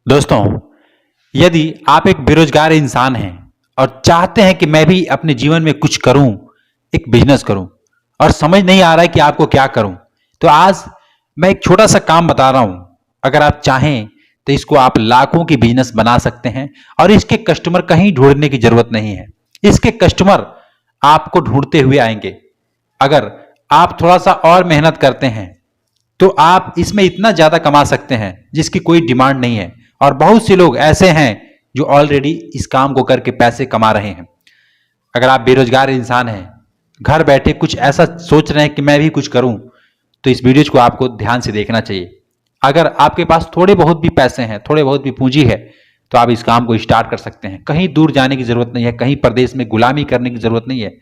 दोस्तों, यदि आप एक बेरोजगार इंसान हैं और चाहते हैं कि मैं भी अपने जीवन में कुछ करूं, एक बिजनेस करूं और समझ नहीं आ रहा है कि आपको क्या करूं, तो आज मैं एक छोटा सा काम बता रहा हूं। अगर आप चाहें तो इसको आप लाखों की बिजनेस बना सकते हैं और इसके कस्टमर कहीं ढूंढने की जरूरत नहीं है। इसके कस्टमर आपको ढूंढते हुए आएंगे। अगर आप थोड़ा सा और मेहनत करते हैं तो आप इसमें इतना ज्यादा कमा सकते हैं जिसकी कोई डिमांड नहीं है। और बहुत से लोग ऐसे हैं जो ऑलरेडी इस काम को करके पैसे कमा रहे हैं। अगर आप बेरोजगार इंसान हैं, घर बैठे कुछ ऐसा सोच रहे हैं कि मैं भी कुछ करूं, तो इस वीडियो को आपको ध्यान से देखना चाहिए। अगर आपके पास थोड़े बहुत भी पैसे हैं, थोड़े बहुत भी पूंजी है, तो आप इस काम को स्टार्ट कर सकते हैं। कहीं दूर जाने की जरूरत नहीं है, कहीं प्रदेश में गुलामी करने की जरूरत नहीं है।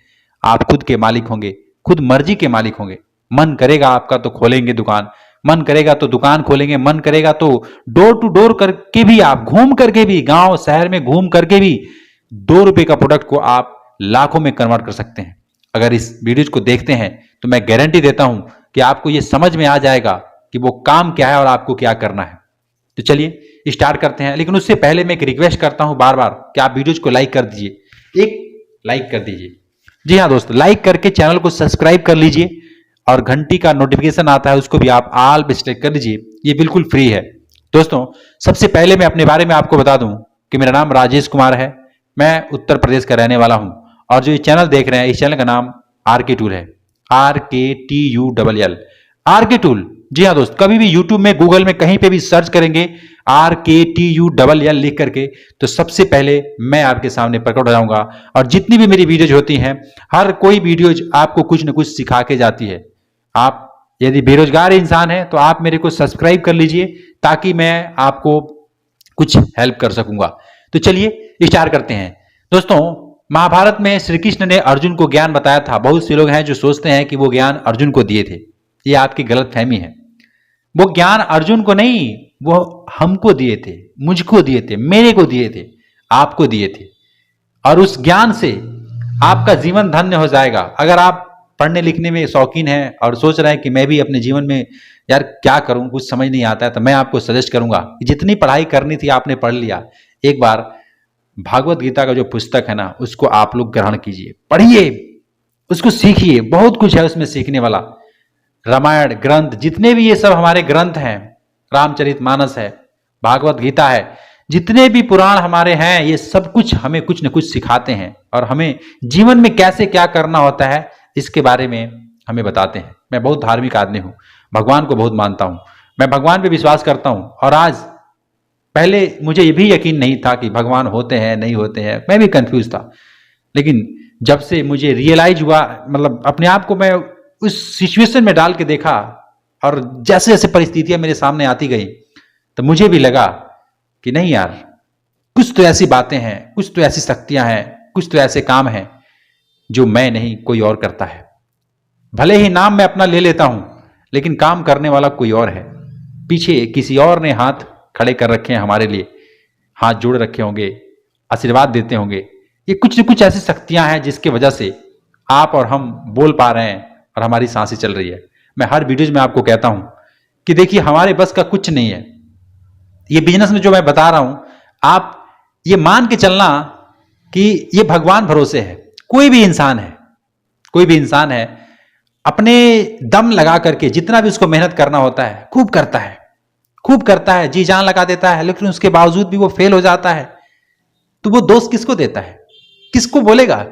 आप खुद के मालिक होंगे, खुद मर्जी के मालिक होंगे। मन करेगा आपका तो खोलेंगे दुकान, मन करेगा तो दुकान खोलेंगे, मन करेगा तो डोर टू डोर करके भी, आप घूम करके भी, गांव शहर में घूम करके भी 2 रुपए का प्रोडक्ट को आप लाखों में कन्वर्ट कर सकते हैं। अगर इस वीडियो को देखते हैं तो मैं गारंटी देता हूं कि आपको यह समझ में आ जाएगा कि वो काम क्या है और आपको क्या करना है। तो चलिए स्टार्ट करते हैं। लेकिन उससे पहले मैं एक रिक्वेस्ट करता हूं बार बार कि आप वीडियोज को लाइक कर दीजिए, एक लाइक कर दीजिए। जी हाँ दोस्त, लाइक करके चैनल को सब्सक्राइब कर लीजिए और घंटी का नोटिफिकेशन आता है उसको भी आप ऑल पे सेलेक्ट कर लीजिए। ये बिल्कुल फ्री है। दोस्तों, सबसे पहले मैं अपने बारे में आपको बता दूं कि मेरा नाम राजेश कुमार है। मैं उत्तर प्रदेश का रहने वाला हूं और जो ये चैनल देख रहे हैं, इस चैनल का नाम आरके टूल है। RKTULL, RK Tool. जी हाँ दोस्त, कभी भी यूट्यूब में, गूगल में, कहीं पे भी सर्च करेंगे RKTULL लिख करके, तो सबसे पहले मैं आपके सामने प्रकट हो जाऊंगा। और जितनी भी मेरी वीडियोज होती हैं, हर कोई वीडियोज आपको कुछ न कुछ सिखा के जाती है। आप यदि बेरोजगार इंसान हैं तो आप मेरे को सब्सक्राइब कर लीजिए ताकि मैं आपको कुछ हेल्प कर सकूंगा। तो चलिए स्टार्ट करते हैं। दोस्तों, महाभारत में श्री कृष्ण ने अर्जुन को ज्ञान बताया था। बहुत से लोग हैं जो सोचते हैं कि वो ज्ञान अर्जुन को दिए थे। ये आपकी गलतफहमी है। वो ज्ञान अर्जुन को नहीं, वो हमको दिए थे, मुझको दिए थे, मेरे को दिए थे, आपको दिए थे। और उस ज्ञान से आपका जीवन धन्य हो जाएगा। अगर आप पढ़ने लिखने में शौकीन हैं और सोच रहे हैं कि मैं भी अपने जीवन में यार क्या करूं, कुछ समझ नहीं आता है, तो मैं आपको सजेस्ट करूंगा कि जितनी पढ़ाई करनी थी आपने पढ़ लिया। एक बार भागवत गीता का जो पुस्तक है ना, उसको आप लोग ग्रहण कीजिए, पढ़िए, उसको सीखिए। बहुत कुछ है उसमें सीखने वाला। रामायण ग्रंथ, जितने भी ये सब हमारे ग्रंथ हैं, रामचरितमानस है, भागवत गीता है, जितने भी पुराण हमारे हैं, ये सब कुछ हमें कुछ न कुछ सिखाते हैं और हमें जीवन में कैसे क्या करना होता है इसके बारे में हमें बताते हैं। मैं बहुत धार्मिक आदमी हूं, भगवान को बहुत मानता हूं, मैं भगवान पे विश्वास करता हूं। और आज, पहले मुझे ये भी यकीन नहीं था कि भगवान होते हैं नहीं होते हैं, मैं भी कंफ्यूज था। लेकिन जब से मुझे रियलाइज हुआ, मतलब अपने आप को मैं उस सिचुएशन में डाल के देखा और जैसे जैसे परिस्थितियां मेरे सामने आती गई, तो मुझे भी लगा कि नहीं यार, कुछ तो ऐसी बातें हैं, कुछ तो ऐसी शक्तियां हैं, कुछ तो ऐसे काम हैं जो मैं नहीं, कोई और करता है। भले ही नाम मैं अपना ले लेता हूं, लेकिन काम करने वाला कोई और है। पीछे किसी और ने हाथ खड़े कर रखे हैं हमारे लिए, हाथ जोड़ रखे होंगे, आशीर्वाद देते होंगे। ये कुछ न कुछ ऐसी शक्तियां हैं जिसकी वजह से आप और हम बोल पा रहे हैं और हमारी सांसें चल रही है। मैं हर वीडियो में आपको कहता हूं कि देखिए, हमारे बस का कुछ नहीं है। ये बिजनेस में जो मैं बता रहा हूं, आप ये मान के चलना कि ये भगवान भरोसे है। कोई भी इंसान है, कोई भी इंसान है, अपने दम लगा करके जितना भी उसको मेहनत करना होता है, खूब करता है, खूब करता है, जी जान लगा देता है, लेकिन उसके बावजूद भी वो फेल हो जाता है। तो वो दोष किसको देता है, किसको बोलेगा?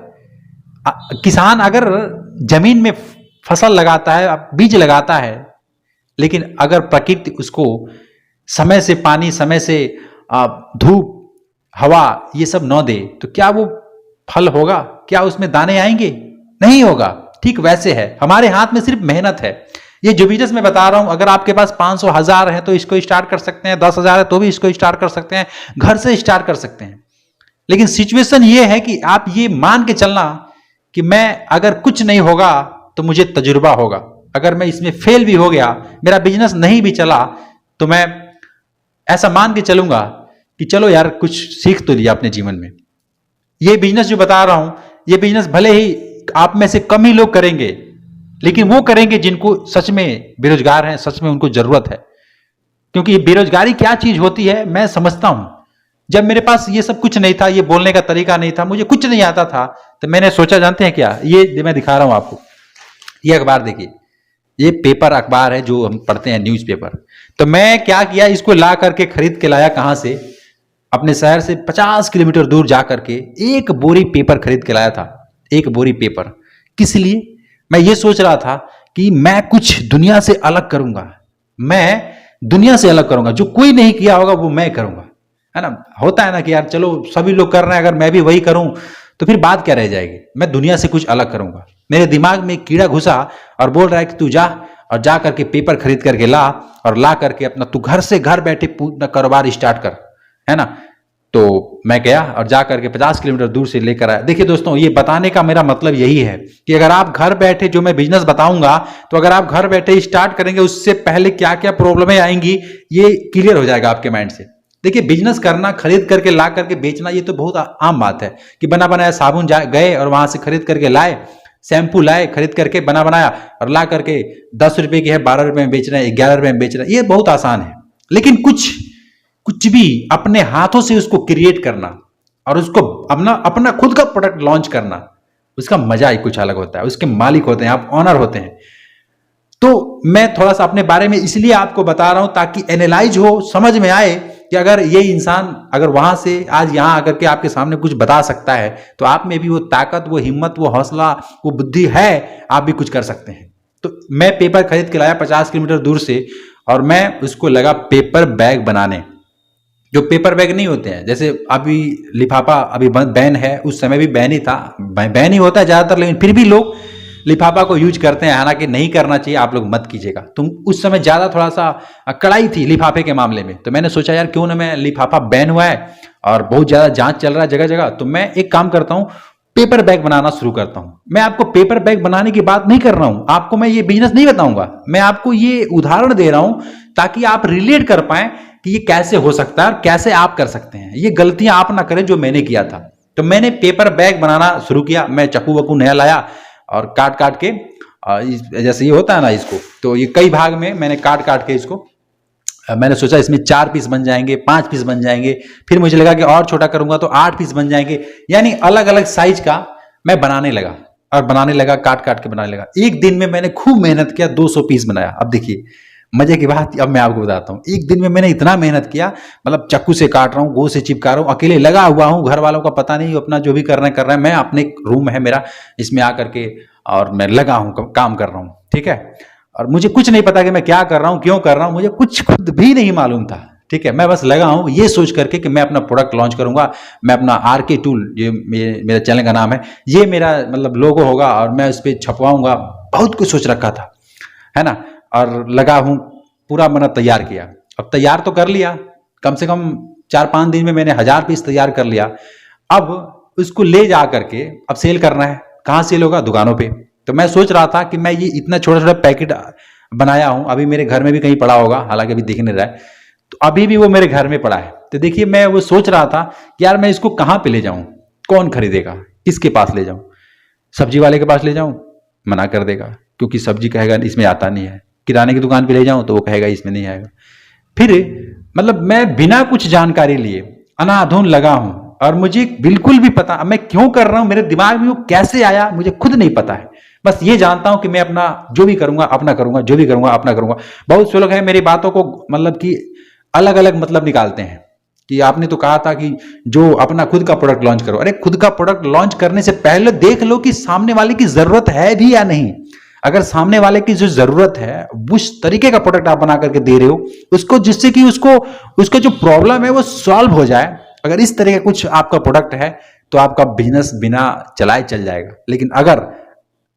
किसान अगर जमीन में फसल लगाता है, बीज लगाता है, लेकिन अगर प्रकृति उसको समय से पानी, समय से धूप, हवा, ये सब न दे, तो क्या वो फल होगा? क्या उसमें दाने आएंगे? नहीं होगा। ठीक वैसे है, हमारे हाथ में सिर्फ मेहनत है। ये जो बिजनेस मैं बता रहा हूं, अगर आपके पास 500 1000 है तो इसको स्टार्ट कर सकते हैं, 10,000 है तो भी इसको स्टार्ट कर सकते हैं, घर से स्टार्ट कर सकते हैं। लेकिन सिचुएशन ये है कि आप ये मान के चलना कि मैं अगर कुछ नहीं होगा तो मुझे तजुर्बा होगा। अगर मैं इसमें फेल भी हो गया, मेरा बिजनेस नहीं भी चला, तो मैं ऐसा मान के चलूंगा कि चलो यार, कुछ सीख तो लिया अपने जीवन में। ये बिजनेस जो बता रहा हूं, ये बिजनेस भले ही आप में से कम ही लोग करेंगे, लेकिन वो करेंगे जिनको सच में बेरोजगार हैं, सच में उनको जरूरत है। क्योंकि बेरोजगारी क्या चीज होती है मैं समझता हूं। जब मेरे पास ये सब कुछ नहीं था, ये बोलने का तरीका नहीं था, मुझे कुछ नहीं आता था, तो मैंने सोचा, जानते हैं क्या, ये मैं दिखा रहा हूं आपको, ये अखबार देखिए, ये पेपर अखबार है जो हम पढ़ते हैं, न्यूज़पेपर। तो मैं क्या किया, इसको ला करके खरीद के लाया, कहां से, अपने शहर से 50 किलोमीटर दूर जा करके एक बोरी पेपर खरीद के लाया था। एक बोरी पेपर किस लिए? मैं ये सोच रहा था कि मैं कुछ दुनिया से अलग करूंगा, मैं दुनिया से अलग करूंगा, जो कोई नहीं किया होगा वो मैं करूंगा, है ना। होता है ना कि यार चलो सभी लोग कर रहे हैं, अगर मैं भी वही करूं तो फिर बात क्या रह जाएगी। मैं दुनिया से कुछ अलग करूंगा। मेरे दिमाग में एक कीड़ा घुसा और बोल रहा है कि तू जा और जा करके पेपर खरीद करके ला, और ला करके अपना तू घर से घर बैठे पूरा कारोबार स्टार्ट कर, है ना। तो मैं गया और जा करके 50 किलोमीटर दूर से लेकर आया। देखिए दोस्तों, ये बताने का मेरा मतलब यही है कि अगर आप घर बैठे, जो मैं बिजनेस बताऊंगा, तो अगर आप घर बैठे स्टार्ट करेंगे, उससे पहले क्या क्या प्रॉब्लमें आएंगी ये क्लियर हो जाएगा आपके माइंड से। देखिए, बिजनेस करना, खरीद करके ला करके बेचना, ये तो बहुत आम बात है कि बना बनाया साबुन गए और वहां से खरीद करके लाए, शैम्पू लाए खरीद करके बना बनाया और ला करके 10 रुपए की है 12 रुपए में बेच रहे हैं, 11 रुपए में बेच रहे हैं, ये बहुत आसान है। लेकिन कुछ भी अपने हाथों से उसको क्रिएट करना और उसको अपना खुद का प्रोडक्ट लॉन्च करना, उसका मजा ही कुछ अलग होता है। उसके मालिक होते हैं आप, ऑनर होते हैं। तो मैं थोड़ा सा अपने बारे में इसलिए आपको बता रहा हूं ताकि एनालाइज हो, समझ में आए कि अगर ये इंसान अगर वहां से आज यहां आकर के आपके सामने कुछ बता सकता है, तो आप में भी वो ताकत, वो हिम्मत, वो हौसला, वो बुद्धि है, आप भी कुछ कर सकते हैं। तो मैं पेपर खरीद के लाया 50 किलोमीटर दूर से, और मैं उसको लगा पेपर बैग बनाने। जो पेपर बैग नहीं होते हैं, जैसे अभी लिफाफा अभी बैन है, उस समय भी बैन ही था, बैन ही होता है ज्यादातर, लेकिन फिर भी लोग लिफाफा को यूज करते हैं। हालांकि नहीं करना चाहिए, आप लोग मत कीजिएगा। तुम उस समय ज्यादा थोड़ा सा कड़ाई थी लिफाफे के मामले में, तो मैंने सोचा यार क्यों ना, मैं लिफाफा बैन हुआ है और बहुत ज्यादा जांच चल रहा है जगह जगह, तो मैं एक काम करता हूं, पेपर बैग बनाना शुरू करता हूं। मैं आपको पेपर बैग बनाने की बात नहीं कर रहा हूं, आपको मैं ये बिजनेस नहीं बताऊंगा, मैं आपको ये उदाहरण दे रहा हूं ताकि आप रिलेट कर पाए कि ये कैसे हो सकता है और कैसे आप कर सकते हैं। ये गलतियां आप ना करें जो मैंने किया था। तो मैंने पेपर बैग बनाना शुरू किया। मैं चाकू वाकू नया लाया और काट काट के, जैसे ये होता है ना इसको, तो ये कई भाग में मैंने काट काट के इसको, मैंने सोचा इसमें 4 पीस बन जाएंगे, 5 पीस बन जाएंगे, फिर मुझे लगा कि और छोटा करूंगा तो 8 पीस बन जाएंगे, यानी अलग अलग साइज का मैं बनाने लगा और बनाने लगा, काट काट के बनाने लगा। एक दिन में मैंने खूब मेहनत किया, 200 पीस बनाया। अब देखिए मजे की बात, अब मैं आपको बताता हूँ, एक दिन में मैंने इतना मेहनत किया, मतलब चाकू से काट रहा हूँ, गो से चिपका रहा हूँ, अकेले लगा हुआ हूँ, घर वालों का पता नहीं, अपना जो भी कर रहे हैं, मैं अपने रूम है मेरा, इसमें आकर के और मैं लगा हूँ, काम कर रहा हूँ, ठीक है। और मुझे कुछ नहीं पता कि मैं क्या कर रहा हूँ, क्यों कर रहा हूँ, मुझे कुछ खुद भी नहीं मालूम था, ठीक है। मैं बस लगा हूँ ये सोच करके कि मैं अपना प्रोडक्ट लॉन्च करूंगा, मैं अपना RK टूल, ये मेरा चैनल का नाम है, ये मेरा मतलब लोगो होगा और मैं उस पर छपवाऊंगा, बहुत कुछ सोच रखा था, है ना। और लगा हूँ, पूरा मैंने तैयार किया। अब तैयार तो कर लिया, कम से कम 4-5 दिन में मैंने 1000 पीस तैयार कर लिया। अब उसको ले जा करके अब सेल करना है। कहाँ सेल होगा? दुकानों पे। तो मैं सोच रहा था कि मैं ये इतना छोटा छोटा पैकेट बनाया हूं, अभी मेरे घर में भी कहीं पड़ा होगा, हालांकि अभी दिख नहीं रहा है, तो अभी भी वो मेरे घर में पड़ा है। तो देखिए मैं वो सोच रहा था कि यार मैं इसको कहाँ पे ले जाऊं, कौन खरीदेगा, किसके पास ले जाऊं? सब्जी वाले के पास ले जाऊं, मना कर देगा, क्योंकि सब्जी कहेगा इसमें आता नहीं है। किराने की दुकान पे ले जाऊं तो वो कहेगा इसमें नहीं आएगा। फिर मतलब मैं बिना कुछ जानकारी लिए अनाधुन लगा हूं, और मुझे बिल्कुल भी पता मैं क्यों कर रहा हूं, मेरे दिमाग में वो कैसे आया मुझे खुद नहीं पता है। बस ये जानता हूं कि मैं अपना जो भी करूंगा अपना करूंगा, जो भी करूंगा अपना करूंगा। बहुत से लोग हैं मेरी बातों को मतलब कि अलग अलग मतलब निकालते हैं कि आपने तो कहा था कि जो अपना खुद का प्रोडक्ट लॉन्च करो। अरे खुद का प्रोडक्ट लॉन्च करने से पहले देख लो कि सामने वाले की जरूरत है भी या नहीं। अगर सामने वाले की जो जरूरत है उस तरीके का प्रोडक्ट आप बना करके दे रहे हो उसको, जिससे कि उसका जो प्रॉब्लम है वो सॉल्व हो जाए, अगर इस तरह का कुछ आपका प्रोडक्ट है तो आपका बिजनेस बिना चलाए चल जाएगा। लेकिन अगर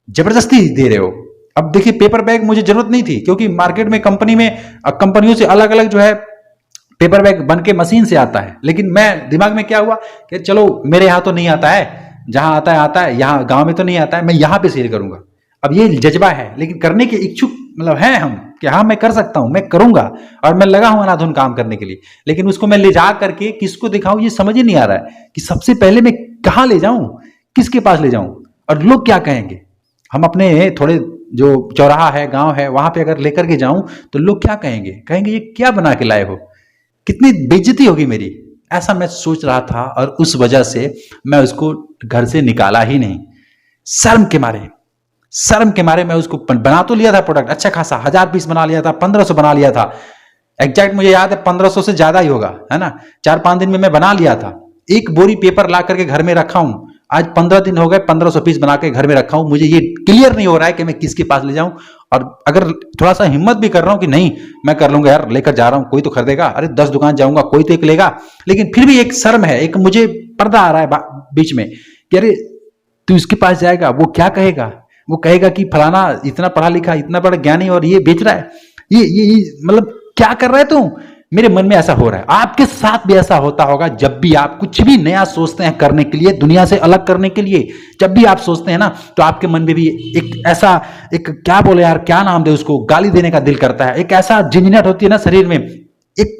जबरदस्ती दे रहे हो, अब देखिए पेपर बैग मुझे जरूरत नहीं थी, क्योंकि मार्केट में कंपनियों से अलग अलग जो है पेपर बैग बन के मशीन से आता है। लेकिन मैं दिमाग में क्या हुआ कि चलो मेरे यहाँ तो नहीं आता है, जहां आता है, यहाँ गांव में तो नहीं आता है, मैं यहाँ पे सेल करूंगा। अब ये जज्बा है, लेकिन करने के इच्छुक मतलब है हम कि हाँ मैं कर सकता हूं, मैं करूंगा, और मैं लगा हूं अनाधुन काम करने के लिए। लेकिन उसको मैं ले जा करके किसको दिखाऊं ये समझ ही नहीं आ रहा है कि सबसे पहले मैं कहां ले जाऊं, किसके पास ले जाऊं, और लोग क्या कहेंगे। हम अपने थोड़े जो चौराहा है, गांव है, वहां पे अगर लेकर के जाऊं तो लोग क्या कहेंगे? कहेंगे ये क्या बना के लाए हो, कितनी बेइज्जती होगी मेरी। ऐसा मैं सोच रहा था और उस वजह से मैं उसको घर से निकाला ही नहीं। शर्म के मारे, शर्म के मारे मैं उसको बना तो लिया था प्रोडक्ट अच्छा खासा, 1000 पीस बना लिया था, 1500 बना लिया था, एग्जैक्ट मुझे याद है 1500 से ज्यादा ही होगा, है ना। 4-5 दिन में मैं बना लिया था। एक बोरी पेपर ला करके घर में रखा हूं, आज 15 दिन हो गए, 1500 पीस बना के घर में रखा हूं। मुझे ये क्लियर नहीं हो रहा है कि मैं किसके पास ले जाऊं, और अगर थोड़ा सा हिम्मत भी कर रहा हूं कि नहीं मैं कर लूंगा यार, लेकर जा रहा हूं, कोई तो खरीदेगा, अरे 10 दुकान जाऊंगा कोई तो एक लेगा, लेकिन फिर भी एक शर्म है, एक मुझे पर्दा आ रहा है बीच में कि अरे तू इसके पास जाएगा, वो क्या कहेगा? वो कहेगा कि फलाना इतना पढ़ा लिखा, इतना बड़ा ज्ञानी, और ये बेच रहा है, ये मतलब क्या कर रहा है तू? मेरे मन में ऐसा हो रहा है। आपके साथ भी ऐसा होता होगा जब भी आप कुछ भी नया सोचते हैं करने के लिए, दुनिया से अलग करने के लिए, जब भी आप सोचते हैं ना, तो आपके मन में भी एक ऐसा, एक क्या बोले यार, क्या नाम दे उसको, गाली देने का दिल करता है। एक ऐसा झिंझनाहट होती है ना शरीर में, एक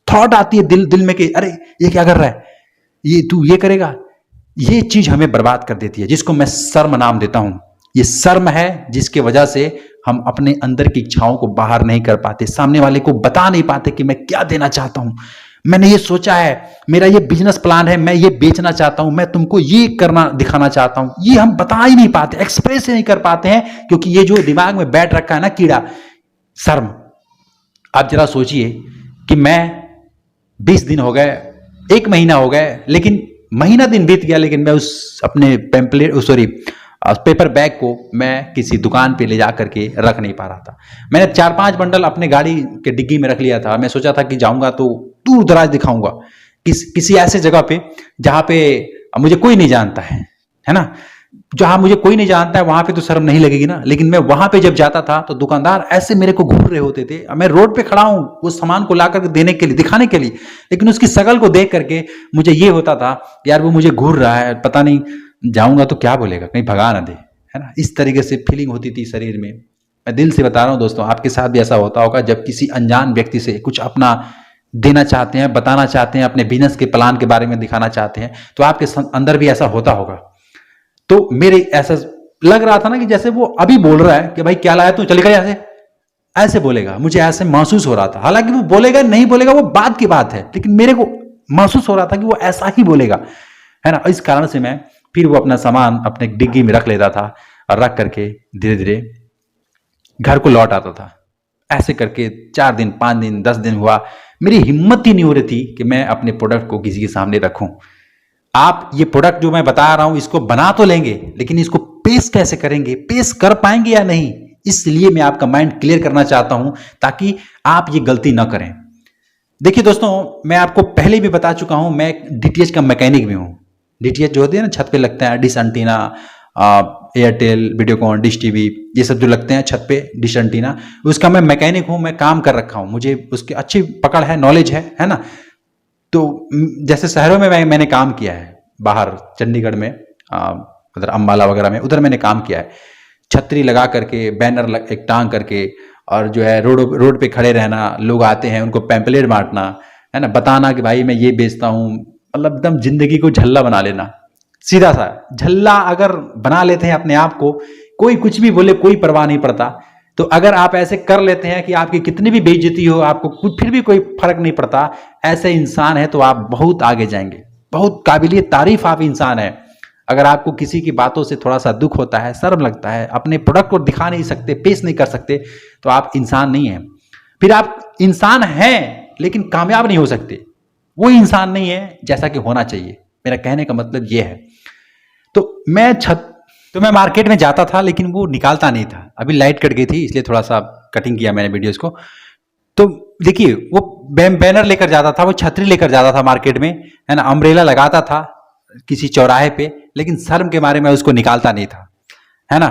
थॉट आती है दिल में कि अरे ये क्या कर रहा है, ये तू ये करेगा। ये चीज हमें बर्बाद कर देती है, जिसको मैं शर्म नाम देता हूं। ये शर्म है जिसके वजह से हम अपने अंदर की इच्छाओं को बाहर नहीं कर पाते, सामने वाले को बता नहीं पाते कि मैं क्या देना चाहता हूं, मैंने ये सोचा है, मेरा ये बिजनेस प्लान है, मैं ये बेचना चाहता हूं, मैं तुमको ये करना दिखाना चाहता हूं। ये हम बता ही नहीं पाते, एक्सप्रेस ही नहीं कर पाते हैं, क्योंकि ये जो दिमाग में बैठ रखा है ना कीड़ा, शर्म। आप जरा सोचिए कि मैं 20 दिन हो गए, 1 महीना हो गए, लेकिन महीना दिन बीत गया, लेकिन मैं उस अपने पेपर बैग को मैं किसी दुकान पे ले जा करके रख नहीं पा रहा था। मैंने 4-5 बंडल अपने गाड़ी के डिग्गी में रख लिया था। मैं सोचा था कि जाऊंगा तो दूर दराज दिखाऊंगा, किसी ऐसे जगह पे जहां पे मुझे कोई नहीं जानता है ना। जहां मुझे कोई नहीं जानता है वहां पे तो शर्म नहीं लगेगी ना। लेकिन मैं वहां पे जब जाता था तो दुकानदार ऐसे मेरे को घूर रहे होते थे, मैं रोड पे खड़ा हूं वो सामान को ला करके देने के लिए, दिखाने के लिए, लेकिन उसकी शकल को देख करके मुझे ये होता था यार वो मुझे घूर रहा है, पता नहीं जाऊंगा तो क्या बोलेगा, कहीं भगा ना दे, है ना। इस तरीके से फीलिंग होती थी शरीर में। मैं दिल से बता रहा हूं दोस्तों, आपके साथ भी ऐसा होता होगा जब किसी अनजान व्यक्ति से कुछ अपना देना चाहते हैं, बताना चाहते हैं, अपने बिजनेस के प्लान के बारे में दिखाना चाहते हैं, तो आपके अंदर भी ऐसा होता होगा। तो मेरे ऐसा लग रहा था ना कि जैसे वो अभी बोल रहा है कि भाई क्या लाया तू, चलेगा यहाँ से, ऐसे बोलेगा। मुझे ऐसे महसूस हो रहा था, हालांकि वो बोलेगा नहीं बोलेगा वो बात की बात है, लेकिन मेरे को महसूस हो रहा था कि वो ऐसा ही बोलेगा, है ना। इस कारण से मैं फिर वो अपना सामान अपने डिग्गी में रख लेता था और रख करके धीरे धीरे घर को लौट आता था। ऐसे करके 4 दिन, 5 दिन, 10 दिन हुआ, मेरी हिम्मत ही नहीं हो रही थी कि मैं अपने प्रोडक्ट को किसी के सामने रखूं। आप ये प्रोडक्ट जो मैं बता रहा हूं इसको बना तो लेंगे, लेकिन इसको पेश कैसे करेंगे, पेश कर पाएंगे या नहीं, इसलिए मैं आपका माइंड क्लियर करना चाहता हूं ताकि आप ये गलती ना करें। देखिए दोस्तों, मैं आपको पहले भी बता चुका हूं, मैं डीटीएच का मैकेनिक भी हूं। डीटीएच जो होती है ना, छत पे लगते हैं, dish antenna, Airtel, Videocon, dish TV, ये सब जो लगते हैं छत पे, डिश एंटीना, उसका मैं मैकेनिक हूं, मैं काम कर रखा हूं, मुझे उसकी अच्छी पकड़ है, नॉलेज है ना। तो जैसे शहरों में मैंने काम किया है, बाहर चंडीगढ़ में, उधर अम्बाला वगैरह में, उधर मैंने काम किया है। छतरी लगा करके, बैनर एक टांग करके, और जो है रोड पे खड़े रहना, लोग आते हैं उनको पैम्पलेट बांटना, है ना, बताना कि भाई मैं ये बेचता हूँ, मतलब एकदम जिंदगी को झल्ला बना लेना। सीधा सा झल्ला अगर बना लेते हैं अपने आप को, कोई कुछ भी बोले कोई परवाह नहीं पड़ता। तो अगर आप ऐसे कर लेते हैं कि आपकी कितनी भी बेइज्जती हो, आपको कुछ फिर भी कोई फर्क नहीं पड़ता, ऐसे इंसान है तो आप बहुत आगे जाएंगे, बहुत काबिलिए तारीफ आप इंसान है। अगर आपको किसी की बातों से थोड़ा सा दुख होता है, शर्म लगता है, अपने प्रोडक्ट को दिखा नहीं सकते, पेश नहीं कर सकते, तो आप इंसान नहीं है। फिर आप इंसान हैं लेकिन कामयाब नहीं हो सकते, वो इंसान नहीं है जैसा कि होना चाहिए। मेरा कहने का मतलब ये है। तो मैं मार्केट में जाता था लेकिन वो निकालता नहीं था। अभी लाइट कट गई थी इसलिए थोड़ा सा कटिंग किया मैंने वीडियोस को। तो देखिए, वो बैनर लेकर जाता था, वो छतरी लेकर जाता था मार्केट में, है ना, अम्ब्रेला लगाता था किसी चौराहे पे, लेकिन शर्म के मारे मैं उसको निकालता नहीं था, है ना।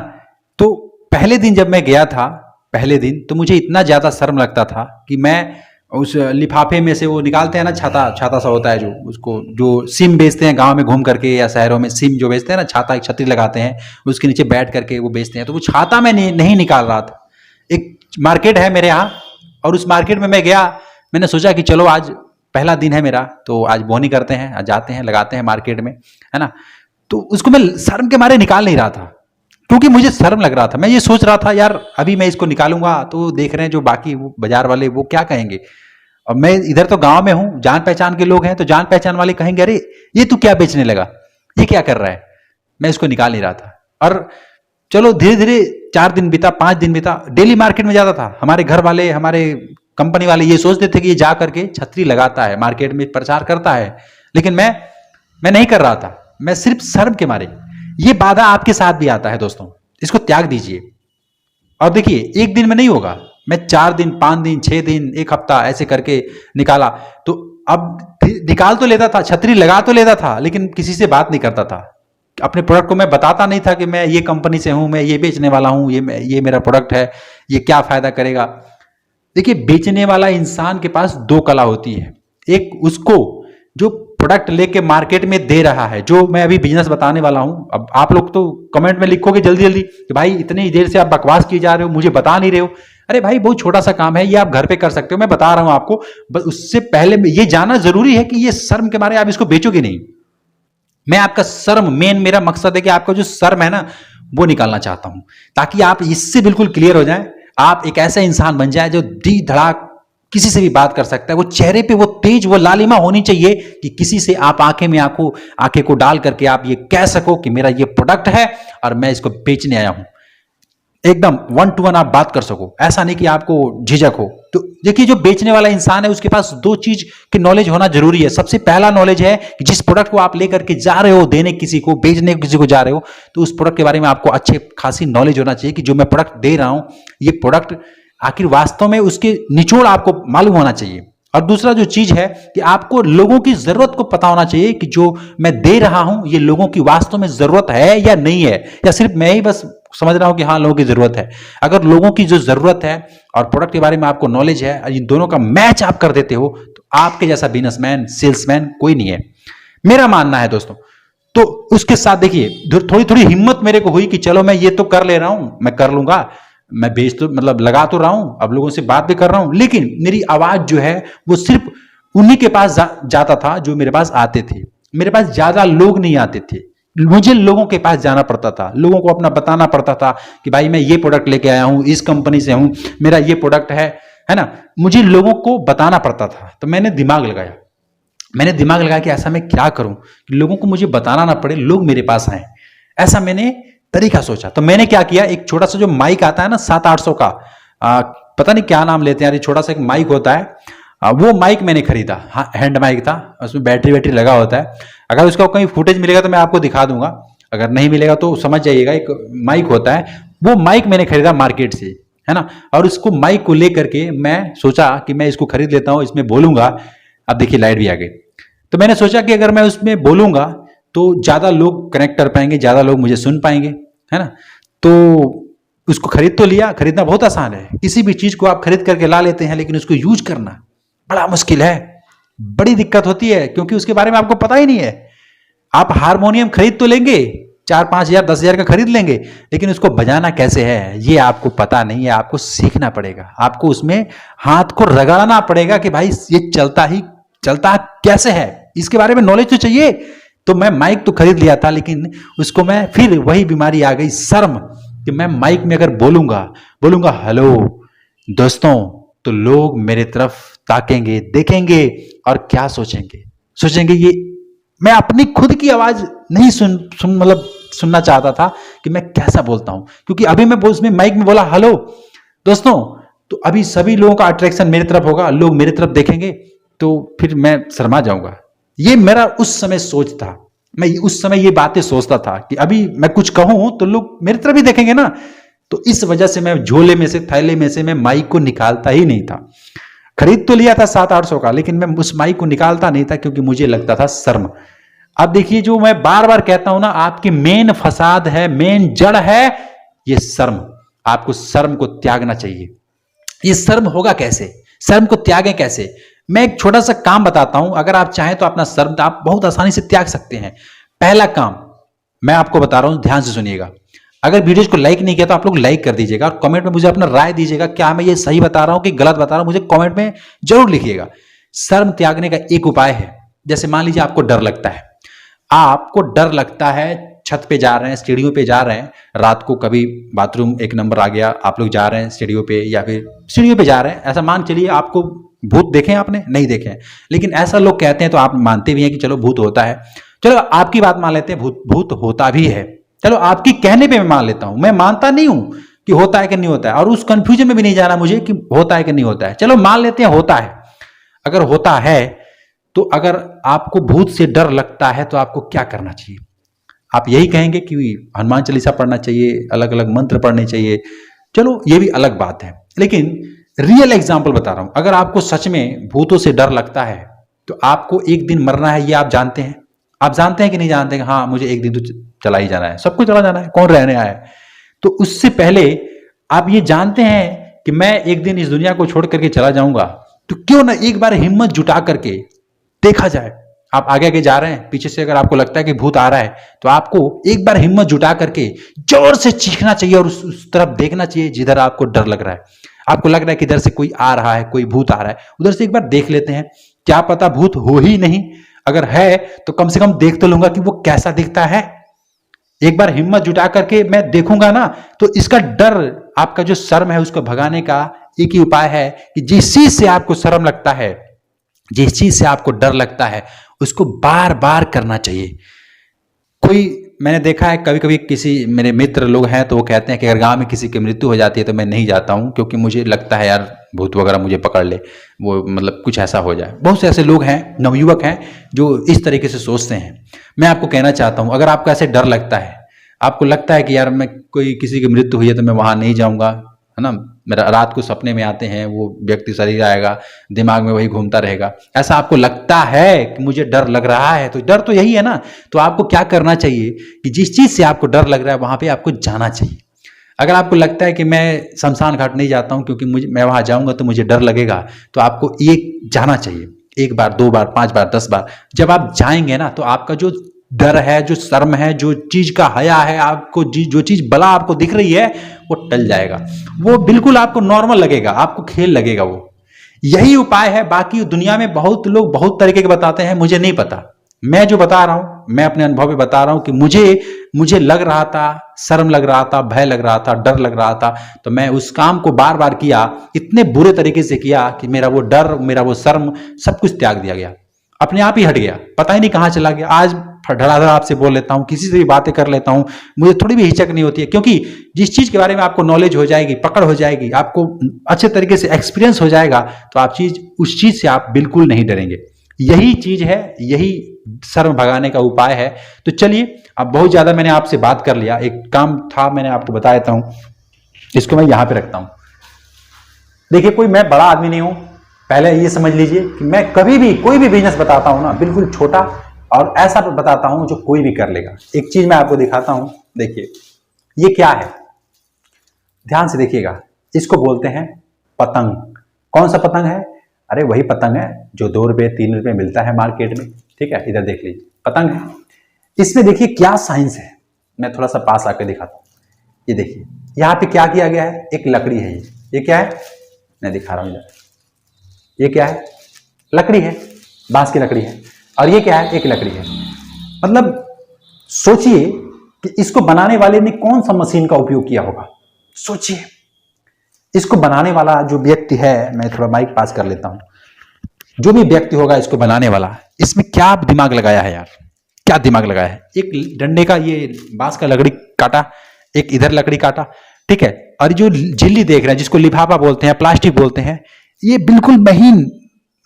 तो पहले दिन जब मैं गया था, पहले दिन तो मुझे इतना ज्यादा शर्म लगता था कि मैं उस लिफाफे में से, वो निकालते हैं ना, छाता सा होता है जो, उसको जो सिम बेचते हैं गांव में घूम करके या शहरों में, सिम जो बेचते हैं ना, छाता, एक छतरी लगाते हैं, उसके नीचे बैठ करके वो बेचते हैं। तो वो छाता मैं नहीं निकाल रहा था। एक मार्केट है मेरे यहाँ, और उस मार्केट में मैं गया, मैंने सोचा कि चलो आज पहला दिन है मेरा, तो आज बोनी करते हैं, आज जाते हैं, लगाते हैं मार्केट में, है ना। तो उसको मैं शर्म के मारे निकाल नहीं रहा था। क्योंकि मुझे शर्म लग रहा था। मैं ये सोच रहा था यार अभी मैं इसको निकालूंगा तो देख रहे हैं जो बाकी वो बाजार वाले वो क्या कहेंगे। और मैं इधर तो गांव में हूं, जान पहचान के लोग हैं, तो जान पहचान वाले कहेंगे अरे ये तू क्या बेचने लगा, ये क्या कर रहा है। मैं इसको निकाल नहीं रहा था। और चलो धीरे धीरे 4 दिन बीता, 5 दिन बीता, डेली मार्केट में जाता था। हमारे घर वाले, हमारे कंपनी वाले ये सोचते थे कि ये जा करके छतरी लगाता है, मार्केट में प्रचार करता है, लेकिन मैं नहीं कर रहा था। मैं सिर्फ शर्म के मारे। ये बाधा आपके साथ भी आता है दोस्तों, इसको त्याग दीजिए। और देखिए एक दिन में नहीं होगा, मैं 4 दिन, 5 दिन, 6 दिन, एक हफ्ता ऐसे करके निकाला। तो अब निकाल तो लेता था, छतरी लगा तो लेता था, लेकिन किसी से बात नहीं करता था। अपने प्रोडक्ट को मैं बताता नहीं था कि मैं ये कंपनी से हूं, मैं ये बेचने वाला हूं, ये मेरा प्रोडक्ट है, ये क्या फायदा करेगा। देखिए बेचने वाला इंसान के पास 2 कला होती है। एक उसको जो प्रोडक्ट लेके मार्केट में दे रहा है, जो मैं अभी बिजनेस बताने वाला हूं। अब आप लोग तो कमेंट में लिखोगे जल्दी जल्दी कि भाई इतनी देर से आप बकवास किए जा रहे हो, मुझे बता नहीं रहे हो। अरे भाई बहुत छोटा सा काम है, ये आप घर पे कर सकते हो, मैं बता रहा हूं आपको। बस उससे पहले ये जानना जरूरी है कि ये शर्म के मारे आप इसको बेचोगे नहीं। मैं आपका शर्म, मेरा मकसद है कि आपका जो शर्म है ना वो निकालना चाहता हूं, ताकि आप इससे बिल्कुल क्लियर हो जाए। आप एक ऐसा इंसान बन जाए जो धी धड़ाक किसी से भी बात कर सकता है। वो चेहरे पे वो तेज, वो लालिमा होनी चाहिए कि किसी से आप आंखें को डाल करके आप ये कह सको कि मेरा ये प्रोडक्ट है और मैं इसको बेचने आया हूं। एकदम 1 to 1 आप बात कर सको, ऐसा नहीं कि आपको झिझक हो। तो देखिए जो बेचने वाला इंसान है उसके पास 2 चीज की नॉलेज होना जरूरी है। सबसे पहला नॉलेज है कि जिस प्रोडक्ट को आप लेकर के जा रहे हो देने किसी को, बेचने किसी को जा रहे हो, तो उस प्रोडक्ट के बारे में आपको अच्छे खासी नॉलेज होना चाहिए कि जो मैं प्रोडक्ट दे रहा हूं ये प्रोडक्ट आखिर वास्तव में उसके निचोड़ आपको मालूम होना चाहिए। और दूसरा जो चीज है कि आपको लोगों की जरूरत को पता होना चाहिए कि जो मैं दे रहा हूं ये लोगों की वास्तव में जरूरत है या नहीं है, या सिर्फ मैं ही बस समझ रहा हूं कि हाँ लोगों की जरूरत है। अगर लोगों की जो जरूरत है और प्रोडक्ट के बारे में आपको नॉलेज है, इन दोनों का मैच आप कर देते हो, तो आपके जैसा बिजनेसमैन, सेल्समैन कोई नहीं है, मेरा मानना है दोस्तों। तो उसके साथ देखिए थोड़ी थोड़ी हिम्मत मेरे को हुई कि चलो मैं ये तो कर ले रहा हूं, मैं कर लूंगा, मैं बेच तो मतलब लगा तो रहा हूं, अब लोगों से बात भी कर रहा हूं, लेकिन मेरी आवाज जो है वो सिर्फ उन्हीं के पास जाता था जो मेरे पास आते थे। मेरे पास ज्यादा लोग नहीं आते थे, मुझे लोगों के पास जाना पड़ता था, लोगों को अपना बताना पड़ता था कि भाई मैं ये प्रोडक्ट लेके आया हूं, इस कंपनी से हूं, मेरा ये प्रोडक्ट है ना। मुझे लोगों को बताना पड़ता था। तो मैंने दिमाग लगाया कि ऐसा मैं क्या करूं कि लोगों को मुझे बताना ना पड़े, लोग मेरे पास आए। ऐसा मैंने तरीका सोचा। तो मैंने क्या किया, एक छोटा सा जो माइक आता है ना 700-800 का, पता नहीं क्या नाम लेते हैं यार, छोटा सा एक माइक होता है, वो माइक मैंने खरीदा। हाँ हैंड माइक था, उसमें बैटरी लगा होता है। अगर उसका कहीं फुटेज मिलेगा तो मैं आपको दिखा दूंगा, अगर नहीं मिलेगा तो समझ जाइएगा। एक माइक होता है, वो माइक मैंने खरीदा मार्केट से, है ना। और उसको माइक को लेकर के मैं सोचा कि मैं इसको खरीद लेता हूं, इसमें बोलूंगा। अब देखिए लाइट भी आ गई। तो मैंने सोचा कि अगर मैं उसमें बोलूंगा तो ज्यादा लोग कनेक्ट कर पाएंगे, ज्यादा लोग मुझे सुन पाएंगे, है ना। तो उसको खरीद तो लिया। खरीदना बहुत आसान है, किसी भी चीज को आप खरीद करके ला लेते हैं, लेकिन उसको यूज करना बड़ा मुश्किल है, बड़ी दिक्कत होती है, क्योंकि उसके बारे में आपको पता ही नहीं है। आप हारमोनियम खरीद तो लेंगे, 4-5 हजार 10 हजार का खरीद लेंगे, लेकिन उसको बजाना कैसे है ये आपको पता नहीं है। आपको सीखना पड़ेगा, आपको उसमें हाथ को रगड़ना पड़ेगा कि भाई ये चलता कैसे है, इसके बारे में नॉलेज तो चाहिए। तो मैं माइक तो खरीद लिया था, लेकिन उसको मैं फिर वही बीमारी आ गई, शर्म, कि मैं माइक में अगर बोलूंगा हेलो दोस्तों, तो लोग मेरे तरफ ताकेंगे, देखेंगे और क्या सोचेंगे ये मैं अपनी खुद की आवाज नहीं सुनना चाहता था कि मैं कैसा बोलता हूं। क्योंकि अभी मैं उसमें माइक में बोला हेलो दोस्तों, तो अभी सभी लोगों का अट्रैक्शन मेरी तरफ होगा, लोग मेरी तरफ देखेंगे, तो फिर मैं शर्मा जाऊंगा। ये मेरा उस समय सोच था। मैं उस समय ये बातें सोचता था कि अभी मैं कुछ कहूं तो लोग मेरी तरफ ही देखेंगे ना। तो इस वजह से मैं झोले में से, थैले में से मैं माइक को निकालता ही नहीं था। खरीद तो लिया था 700-800 का, लेकिन मैं उस माइक को निकालता नहीं था, क्योंकि मुझे लगता था शर्म। अब देखिए जो मैं बार बार कहता हूं ना, आपकी मेन फसाद है, मेन जड़ है ये शर्म। आपको शर्म को त्यागना चाहिए। ये शर्म होगा कैसे, शर्म को त्यागें कैसे? मैं एक छोटा सा काम बताता हूं। अगर आप चाहें तो अपना शर्म आप बहुत आसानी से त्याग सकते हैं। पहला काम मैं आपको बता रहा हूं, ध्यान से सुनिएगा। अगर वीडियो को लाइक नहीं किया तो आप लोग लाइक कर दीजिएगा, और कमेंट में मुझे अपना राय दीजिएगा, क्या मैं ये सही बता रहा हूं कि गलत बता रहा हूं, मुझे कमेंट में जरूर लिखिएगा। शर्म त्यागने का एक उपाय है, जैसे मान लीजिए आपको डर लगता है छत पे जा रहे हैं, सीढ़ियों पे जा रहे हैं, रात को कभी बाथरूम एक नंबर आ गया, आप लोग जा रहे हैं सीढ़ियों पे या फिर सीढ़ियों पे जा रहे हैं, ऐसा मान चलिए आपको भूत देखे हैं आपने, नहीं देखे हैं, लेकिन ऐसा लोग कहते हैं तो आप मानते भी हैं कि चलो भूत होता है। चलो आपकी बात मान लेते हैं, भूत होता भी है, चलो आपकी कहने पे मैं मान लेता हूं, मैं मानता नहीं हूं कि होता है कि नहीं होता है, और उस कंफ्यूजन में भी नहीं जाना मुझे कि होता है कि नहीं होता है। चलो मान लेते हैं होता है। अगर होता है तो अगर आपको भूत से डर लगता है तो आपको क्या करना चाहिए? आप यही कहेंगे कि हनुमान चालीसा पढ़ना चाहिए, अलग अलग मंत्र पढ़ने चाहिए, चलो ये भी अलग बात है, लेकिन रियल एग्जाम्पल बता रहा हूं। अगर आपको सच में भूतों से डर लगता है तो आपको एक दिन मरना है, ये आप जानते हैं? आप जानते हैं कि नहीं जानते? हाँ, मुझे एक दिन तो चला ही जाना है, सबको चला जाना है, कौन रहने आया है। तो उससे पहले आप ये जानते हैं कि मैं एक दिन इस दुनिया को छोड़ करके चला जाऊंगा, तो क्यों ना एक बार हिम्मत जुटा करके देखा जाए। आप आगे आगे जा रहे हैं, पीछे से अगर आपको लगता है कि भूत आ रहा है तो आपको एक बार हिम्मत जुटा करके जोर से चीखना चाहिए और उस तरफ देखना चाहिए जिधर आपको डर लग रहा है। आपको लग रहा है कि इधर से कोई आ रहा है, कोई भूत आ रहा है, उधर से एक बार देख लेते हैं, क्या पता भूत हो ही नहीं, अगर है तो कम से कम देख तो लूंगा कि वो कैसा दिखता है। एक बार हिम्मत जुटा करके मैं देखूंगा ना, तो इसका डर, आपका जो शर्म है उसको भगाने का एक ही उपाय है कि जिस चीज से आपको शर्म लगता है, जिस चीज से आपको डर लगता है, उसको बार बार करना चाहिए। कोई, मैंने देखा है कभी कभी किसी मेरे मित्र लोग हैं तो वो कहते हैं कि अगर गांव में किसी की मृत्यु हो जाती है तो मैं नहीं जाता हूं, क्योंकि मुझे लगता है यार भूत वगैरह मुझे पकड़ ले, वो मतलब कुछ ऐसा हो जाए। बहुत से ऐसे लोग हैं, नवयुवक हैं, जो इस तरीके से सोचते हैं। मैं आपको कहना चाहता हूं, अगर आपको ऐसे डर लगता है, आपको लगता है कि यार मैं कोई किसी की मृत्यु हुई है तो मैं वहां नहीं जाऊंगा, है ना, मेरा रात को सपने में आते हैं वो व्यक्ति शरीर आएगा, दिमाग में वही घूमता रहेगा, ऐसा आपको लगता है कि मुझे डर लग रहा है, तो डर तो यही है ना। तो आपको क्या करना चाहिए कि जिस चीज से आपको डर लग रहा है वहां पे आपको जाना चाहिए। अगर आपको लगता है कि मैं शमशान घाट नहीं जाता हूं क्योंकि मैं वहां जाऊंगा तो मुझे डर लगेगा, तो आपको एक जाना चाहिए, एक बार, दो बार, 5 बार, 10 बार। जब आप जाएंगे ना तो आपका जो डर है, जो शर्म है, जो चीज का हया है, आपको जो चीज बला आपको दिख रही है वो टल जाएगा, वो बिल्कुल आपको नॉर्मल लगेगा, आपको खेल लगेगा। वो यही उपाय है। बाकी दुनिया में बहुत लोग बहुत तरीके के बताते हैं, मुझे नहीं पता। मैं जो बता रहा हूं, मैं अपने अनुभव में बता रहा हूं कि मुझे लग रहा था, शर्म लग रहा था, भय लग रहा था, डर लग रहा था, तो मैं उस काम को बार बार किया, इतने बुरे तरीके से किया कि मेरा वो डर, मेरा वो शर्म, सब कुछ त्याग दिया गया, अपने आप ही हट गया, पता ही नहीं कहां चला गया। आज धड़ाधड़ आपसे बोल लेता हूं, किसी से भी बातें कर लेता हूं, मुझे थोड़ी भी हिचक नहीं होती है, क्योंकि जिस चीज के बारे में आपको नॉलेज हो जाएगी, पकड़ हो जाएगी, आपको अच्छे तरीके से एक्सपीरियंस हो जाएगा, तो आप उस चीज से आप बिल्कुल नहीं डरेंगे। यही चीज है, यही शर्म भगाने का उपाय है। तो चलिए, अब बहुत ज्यादा मैंने आपसे बात कर लिया, एक काम था मैंने आपको बता देता हूं, इसको मैं यहां पे रखता हूं। देखिए, कोई मैं बड़ा आदमी नहीं हूं, पहले ये समझ लीजिए कि मैं कभी भी कोई भी बिजनेस बताता हूं ना, बिल्कुल छोटा और ऐसा बताता हूं जो कोई भी कर लेगा। एक चीज मैं आपको दिखाता हूं, देखिए ये क्या है, ध्यान से देखिएगा। इसको बोलते हैं पतंग। कौन सा पतंग है? अरे वही पतंग है जो 2 रुपए 3 रुपए मिलता है मार्केट में, ठीक है, इधर देख लीजिए, पतंग है। इसमें देखिए क्या साइंस है, मैं थोड़ा सा पास आकर दिखाता हूं। ये देखिए यहां पे क्या किया गया है, एक लकड़ी है, ये क्या है, मैं दिखा रहा हूं इधर, ये क्या है, लकड़ी है, बांस की लकड़ी है, और ये क्या है, एक लकड़ी है। मतलब सोचिए कि इसको बनाने वाले ने कौन सा मशीन का उपयोग किया होगा, सोचिए। इसको बनाने वाला जो व्यक्ति है, मैं थोड़ा माइक पास कर लेता हूं, जो भी व्यक्ति होगा इसको बनाने वाला, इसमें क्या दिमाग लगाया है यार, क्या दिमाग लगाया है। एक डंडे का, ये बांस का लकड़ी काटा, एक इधर लकड़ी काटा, ठीक है, और जो झिल्ली देख रहे हैं जिसको लिफाफा बोलते हैं, प्लास्टिक बोलते हैं, ये बिल्कुल महीन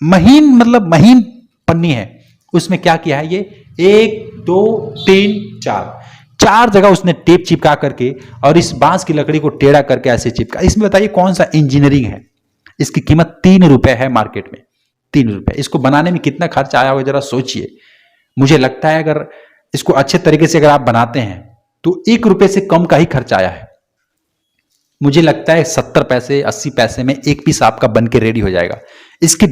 महीन, मतलब महीन पन्नी है। उसमें क्या किया है, ये 1 2 3 4 जगह उसने टेप चिपका करके और इस बांस की लकड़ी को टेढ़ा करके ऐसे चिपका। इसमें बताइए कौन सा इंजीनियरिंग है। इसकी कीमत 3 रुपए है मार्केट में, 3 रुपए। इसको बनाने में कितना खर्च आया होगा जरा सोचिए। मुझे लगता है अगर इसको अच्छे तरीके से अगर आप बनाते हैं तो 1 रुपए से कम का ही खर्च आया है। मुझे लगता है 70 पैसे 80 पैसे में एक पीस आपका बन के रेडी हो जाएगा। इसकी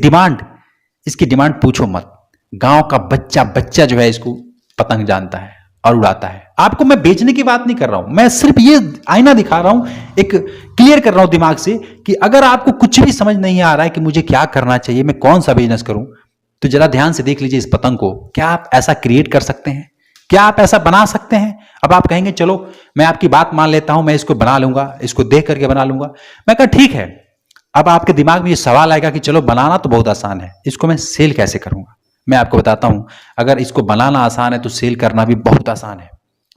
डिमांड पूछो मत। गांव का बच्चा जो है इसको पतंग जानता है और उड़ाता है। आपको मैं बेचने की बात नहीं कर रहा हूं, मैं सिर्फ ये आईना दिखा रहा हूं, एक क्लियर कर रहा हूं दिमाग से कि अगर आपको कुछ भी समझ नहीं आ रहा है कि मुझे क्या करना चाहिए, मैं कौन सा बिजनेस करूं, तो जरा ध्यान से देख लीजिए इस पतंग को। क्या आप ऐसा क्रिएट कर सकते हैं? क्या आप ऐसा बना सकते हैं? अब आप कहेंगे चलो मैं आपकी बात मान लेता हूं, मैं इसको बना लूंगा, इसको देख करके बना लूंगा। मैं कहा ठीक है। अब आपके दिमाग में ये सवाल आएगा कि चलो बनाना तो बहुत आसान है, इसको मैं सेल कैसे करूंगा? मैं आपको बताता हूं, अगर इसको बनाना आसान है तो सेल करना भी बहुत आसान है।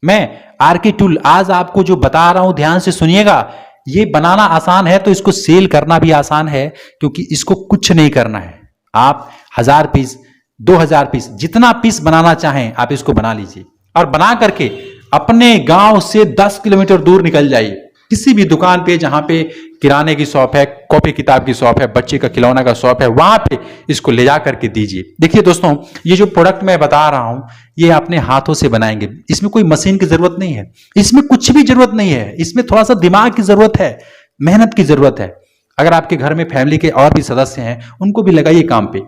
मैं आरके टूल आज आपको जो बता रहा हूं ध्यान से सुनिएगा। ये बनाना आसान है तो इसको सेल करना भी आसान है, क्योंकि इसको कुछ नहीं करना है। आप 1000 पीस 2000 पीस जितना पीस बनाना चाहें आप इसको बना लीजिए और बना करके अपने गांव से 10 किलोमीटर दूर निकल जाइए, किसी भी दुकान पे जहां पे किराने की शॉप है, कॉपी किताब की शॉप है, बच्चे का खिलौना का शॉप है, वहां पे इसको ले जा करके दीजिए। देखिए दोस्तों, ये जो प्रोडक्ट मैं बता रहा हूं ये अपने हाथों से बनाएंगे, इसमें कोई मशीन की जरूरत नहीं है, इसमें कुछ भी जरूरत नहीं है, इसमें थोड़ा सा दिमाग की जरूरत है, मेहनत की जरूरत है। अगर आपके घर में फैमिली के और भी सदस्य हैं उनको भी लगाइए काम पे,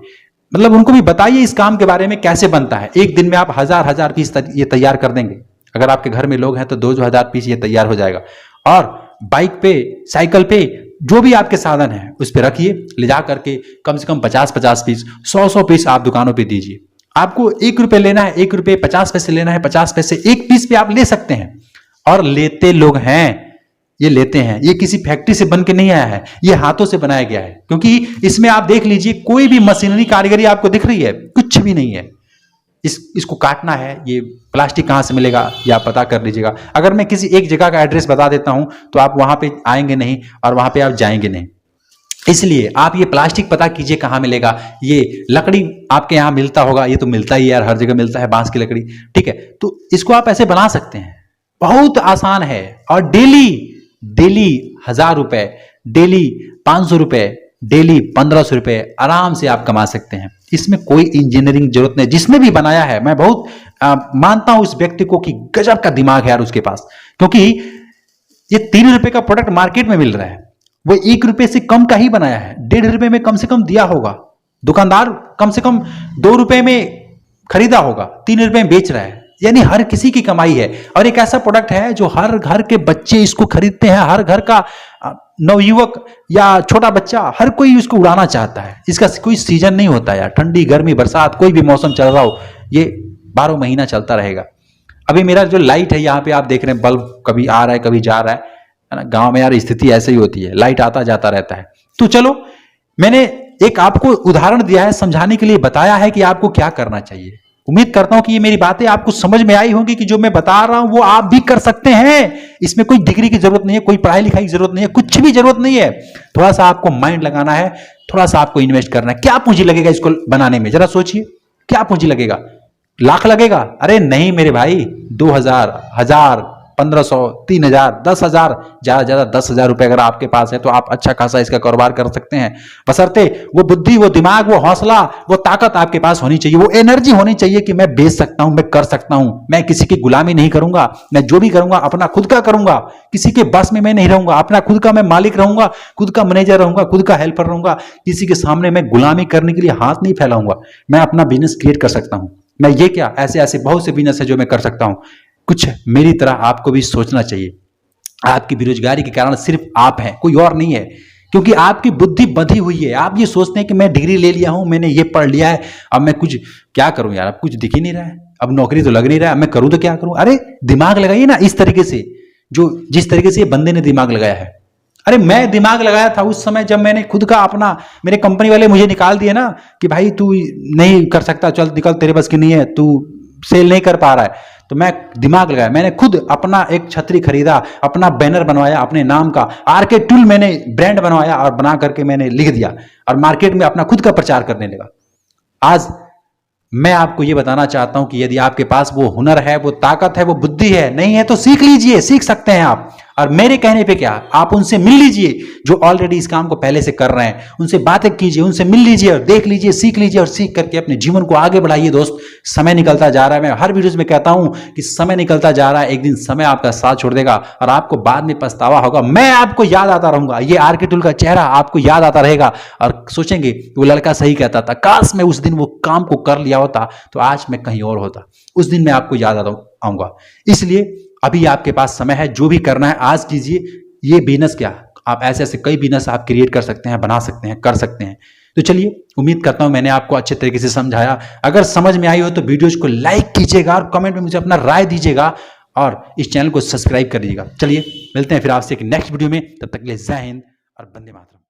मतलब उनको भी बताइए इस काम के बारे में कैसे बनता है। एक दिन में आप हजार पीस ये तैयार कर देंगे। अगर आपके घर में लोग हैं तो 2000 पीस ये तैयार हो जाएगा। और बाइक पे, साइकिल पे, जो भी आपके साधन है उस पे रखिए, ले जा करके कम से कम 50-50 पीस, 100-100 पीस आप दुकानों पे दीजिए। आपको 1 रुपए लेना है, 1 रुपए 50 पैसे लेना है, 50 पैसे एक पीस पे आप ले सकते हैं। और लेते लोग हैं, ये लेते हैं, ये किसी फैक्ट्री से बन के नहीं आया है, ये हाथों से बनाया गया है। क्योंकि इसमें आप देख लीजिए कोई भी मशीनरी कारीगरी आपको दिख रही है, कुछ भी नहीं है। इसको काटना है, ये प्लास्टिक कहां से मिलेगा ये आप पता कर लीजिएगा। अगर मैं किसी एक जगह का एड्रेस बता देता हूं तो आप वहां पे आएंगे नहीं और वहां पे आप जाएंगे नहीं। इसलिए आप ये प्लास्टिक पता कीजिए कहां मिलेगा। ये लकड़ी आपके यहां मिलता होगा, ये तो मिलता ही है यार, हर जगह मिलता है बांस की लकड़ी, ठीक है। तो इसको आप ऐसे बना सकते हैं, बहुत आसान है। और डेली 1000 रुपए, डेली 500 रुपए, डेली 1500 रुपए आराम से आप कमा सकते हैं। इसमें कोई इंजीनियरिंग जरूरत नहीं। जिसने भी बनाया है मैं बहुत मानता हूं उस व्यक्ति को कि गजब का दिमाग है यार उसके पास, क्योंकि ये 3 रुपए का प्रोडक्ट मार्केट में मिल रहा है, वो 1 रुपए से कम का ही बनाया है, 1.5 रुपए में कम से कम दिया होगा। दुकानदार कम से कम 2 रुपए में खरीदा होगा, 3 रुपए में बेच रहा है, यानी हर किसी की कमाई है। और एक ऐसा प्रोडक्ट है जो हर घर के बच्चे इसको खरीदते हैं, हर घर का नवयुवक या छोटा बच्चा हर कोई इसको उड़ाना चाहता है। इसका कोई सीजन नहीं होता यार, ठंडी गर्मी बरसात कोई भी मौसम चल रहा हो, ये 12 महीना चलता रहेगा। अभी मेरा जो लाइट है यहाँ पे आप देख रहे हैं, बल्ब कभी आ रहा है कभी जा रहा है ना। गांव में यार स्थिति ऐसे ही होती है, लाइट आता जाता रहता है। तो चलो मैंने एक आपको उदाहरण दिया है, समझाने के लिए बताया है कि आपको क्या करना चाहिए। उम्मीद करता हूं कि ये मेरी बातें आपको समझ में आई होंगी कि जो मैं बता रहा हूं वो आप भी कर सकते हैं। इसमें कोई डिग्री की जरूरत नहीं है, कोई पढ़ाई लिखाई की जरूरत नहीं है, कुछ भी जरूरत नहीं है। थोड़ा सा आपको माइंड लगाना है, थोड़ा सा आपको इन्वेस्ट करना है। क्या पूंजी लगेगा इसको बनाने में, जरा सोचिए। क्या पूंजी लगेगा? लाख लगेगा? अरे नहीं मेरे भाई, 2000, 1000, 1500, 3000, 10,000, ज्यादा ज्यादा 10,000 रुपए अगर आपके पास है तो आप अच्छा खासा इसका कारोबार कर सकते हैं। बशर्ते वो बुद्धि, वो दिमाग, वो हौसला, वो ताकत आपके पास होनी चाहिए, वो एनर्जी होनी चाहिए कि मैं बेच सकता हूं, मैं कर सकता हूं, मैं किसी की गुलामी नहीं करूंगा, मैं जो भी करूंगा अपना खुद का करूंगा, किसी के बस में मैं नहीं रहूंगा, अपना खुद का मैं मालिक रहूंगा, खुद का मैनेजर रहूंगा, खुद का हेल्पर रहूंगा। किसी के सामने मैं गुलामी करने के लिए हाथ नहीं फैलाऊंगा। मैं अपना बिजनेस क्रिएट कर सकता हूं। मैं ये क्या, ऐसे ऐसे बहुत से बिजनेस है जो मैं कर सकता हूं। कुछ मेरी तरह आपको भी सोचना चाहिए। आपकी बेरोजगारी के कारण सिर्फ आप हैं, कोई और नहीं है, क्योंकि आपकी बुद्धि बंधी हुई है। आप ये सोचते हैं कि मैं डिग्री ले लिया हूं, मैंने ये पढ़ लिया है, अब मैं कुछ क्या करूं यार, अब कुछ दिख ही नहीं रहा है, अब नौकरी तो लग नहीं रहा है, मैं करूं तो क्या करूं। अरे दिमाग लगाइए ना इस तरीके से, जो जिस तरीके से ये बंदे ने दिमाग लगाया है। अरे मैं दिमाग लगाया था उस समय जब मैंने खुद का अपना, मेरे कंपनी वाले मुझे निकाल दिए ना कि भाई तू नहीं कर सकता, चल निकल, तेरे बस की नहीं है, तू सेल नहीं कर पा रहा है। तो मैं दिमाग लगाया, मैंने खुद अपना एक छतरी खरीदा, अपना बैनर बनवाया अपने नाम का, आरके टूल मैंने ब्रांड बनवाया और बना करके मैंने लिख दिया और मार्केट में अपना खुद का प्रचार करने लगा। आज मैं आपको यह बताना चाहता हूं कि यदि आपके पास वो हुनर है, वो ताकत है, वो बुद्धि है, नहीं है तो सीख लीजिए, सीख सकते हैं आप। और मेरे कहने पे क्या, आप उनसे मिल लीजिए जो ऑलरेडी इस काम को पहले से कर रहे हैं, उनसे बातें कीजिए, उनसे मिल लीजिए और देख लीजिए, सीख लीजिए और सीख करके अपने जीवन को आगे बढ़ाइए। दोस्त, समय निकलता जा रहा है, मैं हर वीडियोस में कहता हूं कि समय निकलता जा रहा है, एक दिन समय आपका साथ छोड़ देगा और आपको बाद में पछतावा होगा। मैं आपको याद आता रहूंगा, ये आरके टूल का चेहरा आपको याद आता रहेगा और सोचेंगे वो लड़का सही कहता था, काश मैं उस दिन वो काम को कर लिया होता तो आज मैं कहीं और होता। उस दिन मैं आपको याद आऊंगा। इसलिए अभी आपके पास समय है, जो भी करना है आज कीजिए। ये बिजनेस क्या, आप ऐसे ऐसे कई बिजनेस आप क्रिएट कर सकते हैं, बना सकते हैं, कर सकते हैं। तो चलिए, उम्मीद करता हूं मैंने आपको अच्छे तरीके से समझाया। अगर समझ में आई हो तो वीडियोज को लाइक कीजिएगा और कमेंट में मुझे अपना राय दीजिएगा और इस चैनल को सब्सक्राइब कर दीजिएगा। चलिए, मिलते हैं फिर आपसे एक नेक्स्ट वीडियो में। तब तक के लिए जय हिंद और वंदे मातरम।